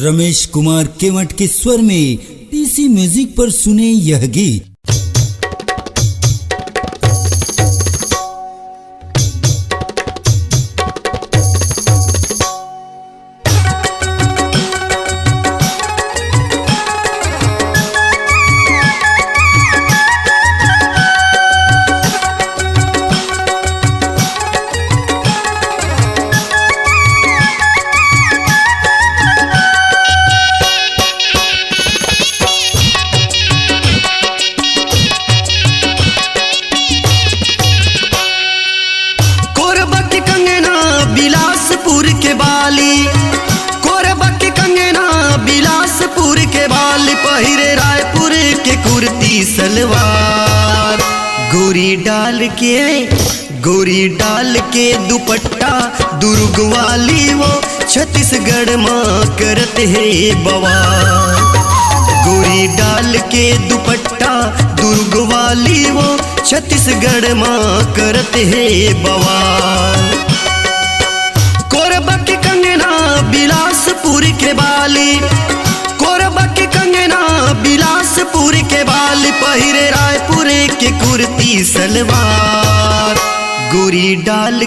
रमेश कुमार केवट के स्वर में टीसी म्यूजिक पर सुने यह गीत। सलवार गोरी डाल के दुपट्टा दुर्ग वाली वो छत्तीसगढ़ माँ करते है बवाल। गोरी डाल के दुपट्टा दुर्ग वाली वो छत्तीसगढ़ माँ करते है बवाल। कोरबा के कंगना बिलासपुर के बाली, कोरबा के कंगना बिलासपुर के बाल, पहिरे रायपुर के कुर्ती सलवार। गोरी डाल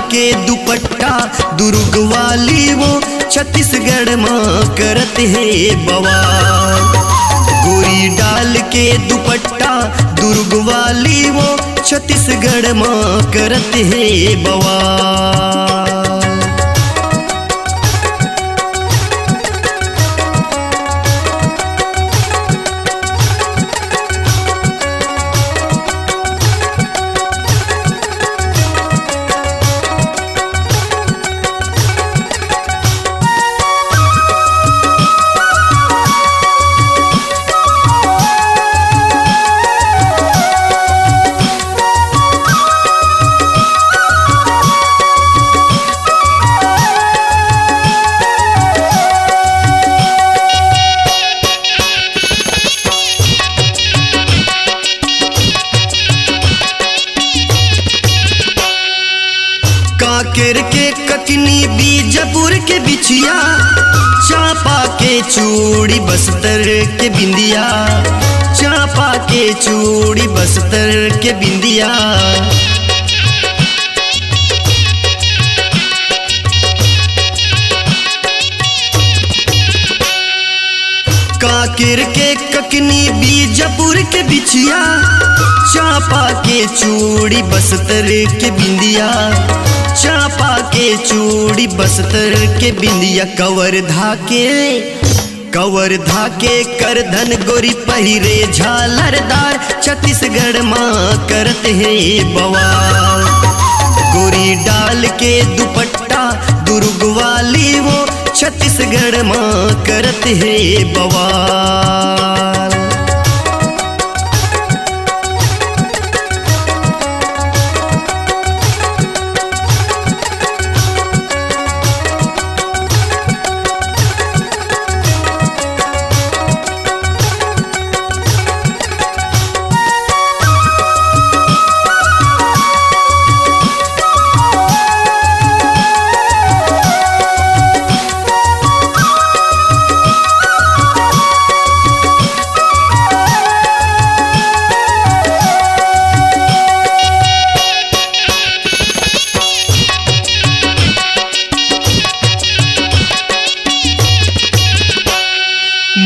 के दुपट्टा दुर्ग वाली वो छत्तीसगढ़ माँ करते है बवाल। गोरी डाल के दुपट्टा दुर्ग वाली वो छत्तीसगढ़ माँ करते है बवाल। कांकेर के ककनी बीजापुर के बिछिया, चांपा के चूड़ी बस्तर के बिंदिया, चांपा के चूड़ी बस्तर के बिंदिया। कांकेर के ककनी बीजापुर के बिछिया, चांपा के चूड़ी बस्तर के बिंदिया, चांपा के चूड़ी बस्तर के बिंदिया। कवर धाके कर धन गोरी पहिरे झालरदार, छत्तीसगढ़ माँ करते है बवाल। गोरी डाल के दुपट्टा दुर्ग वाली वो छत्तीसगढ़ माँ करते है बवाल।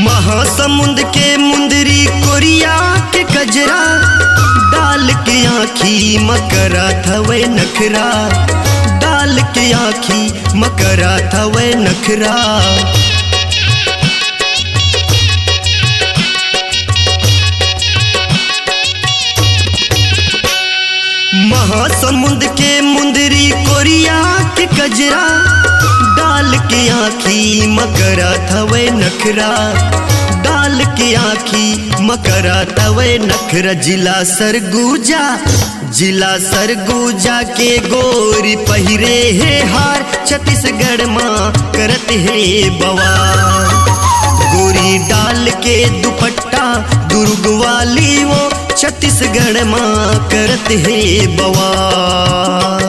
महासमुंद के मुंदरी कोरिया के कजरा, डाल के आँखी मकरा थवे नखरा, डाल के आँखी मकरा थवे नखरा। महासमुंद के मुंदरी कोरिया के कजरा, डाल के आँखी मकरा थवे नखरा, डाल के आँखी मकरा तवे नखरा। जिला सरगुजा के गोरी पहिरे है हार, छत्तीसगढ़ माँ करते है बवाल। गोरी डाल के दुपट्टा दुर्ग वाली वो छत्तीसगढ़ माँ करते है बवाल।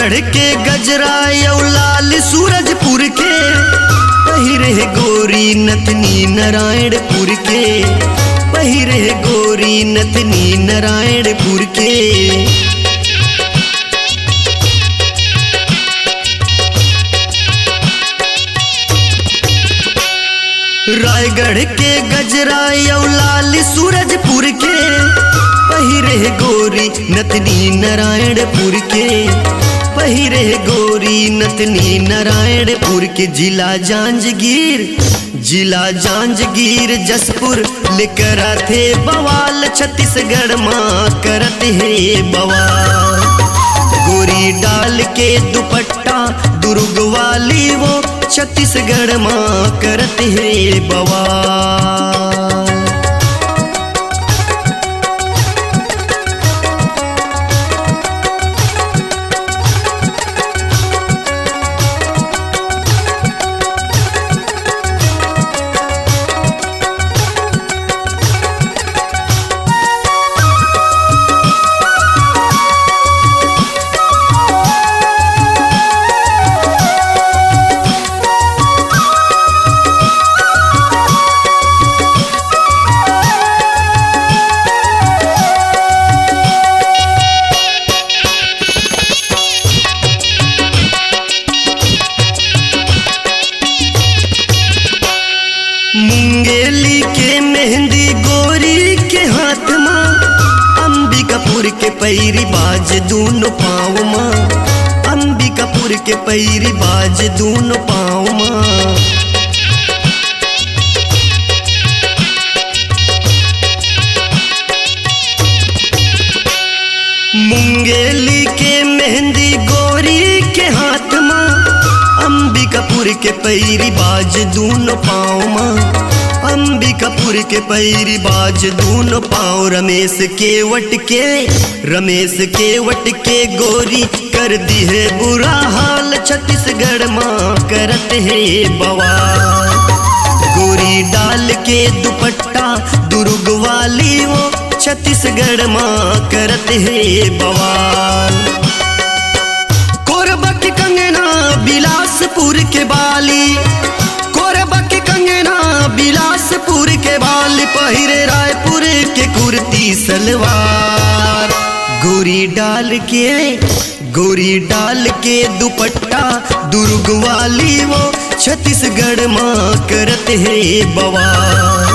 रायगढ़ के गजरा यौ लाल सूरजपुर के पहिरे गोरी नथनी नारायणपुर के पहिरे गोरी नथनी नारायणपुर के रायगढ़ के गजरा यौ लाल सूरजपुर के पहिरे गोरी नथनी नारायणपुर के पहिरे गोरी नथनी नारायणपुर के जिला जांजगीर जसपुर लेकर थे बवाल छत्तीसगढ़ माँ करत है बवाल गोरी डाल के दुपट्टा दुर्ग वाली वो छत्तीसगढ़ माँ करत है बवाल मुंगेली के मेहंदी गोरी के हाथ माँ अंबिकापुर के पैरी बाज दोनों पाँव माँ अंबिकापुर के पैरी बाज दोनों पाँव माँ मुंगेली के मेहंदी गोरी के हाथ माँ अंबिकापुर के पैरी बाज दोनों पाँव माँ अंबिकापुर के पैरी बाज दोनों पाँव रमेश केवट के गोरी कर दी है बुरा हाल छत्तीसगढ़ माँ करत है बवाल गोरी डाल के दुपट्टा दुर्ग वाली वो छत्तीसगढ़ माँ करत है बवाल कोरबा की कंगना बिलासपुर के बाली कोरबा की कंगना बिलासपुर के बाली पहिरे रायपुर के कुर्ती सलवार गोरी डाल के दुपट्टा दुर्ग वाली वो छत्तीसगढ़ माँ करत है बवाल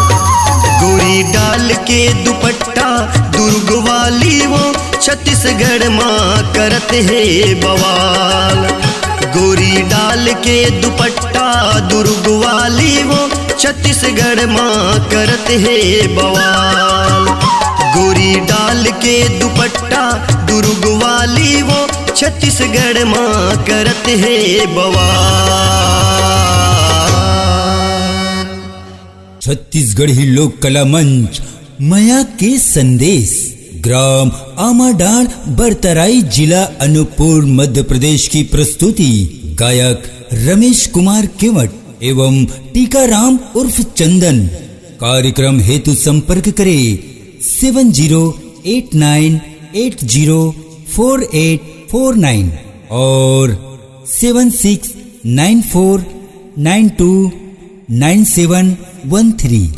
गोरी डाल के दुपट्टा दुर्ग वाली वो छत्तीसगढ़ माँ करत है बवाल गोरी डाल के दुपट्टा दुर्ग वाली वो छत्तीसगढ़ माँ करत है बवाल गोरी डाल के दुपट्टा दुर्ग वाली वो छत्तीसगढ़ माँ करत है बवाल। छत्तीसगढ़ी लोक कला मंच माया के संदेश ग्राम आमाडार बरतराई जिला अनूपपुर मध्य प्रदेश की प्रस्तुति गायक रमेश कुमार केवट एवं टीकाराम उर्फ चंदन। कार्यक्रम हेतु संपर्क करें 7089804849 और 7694929713।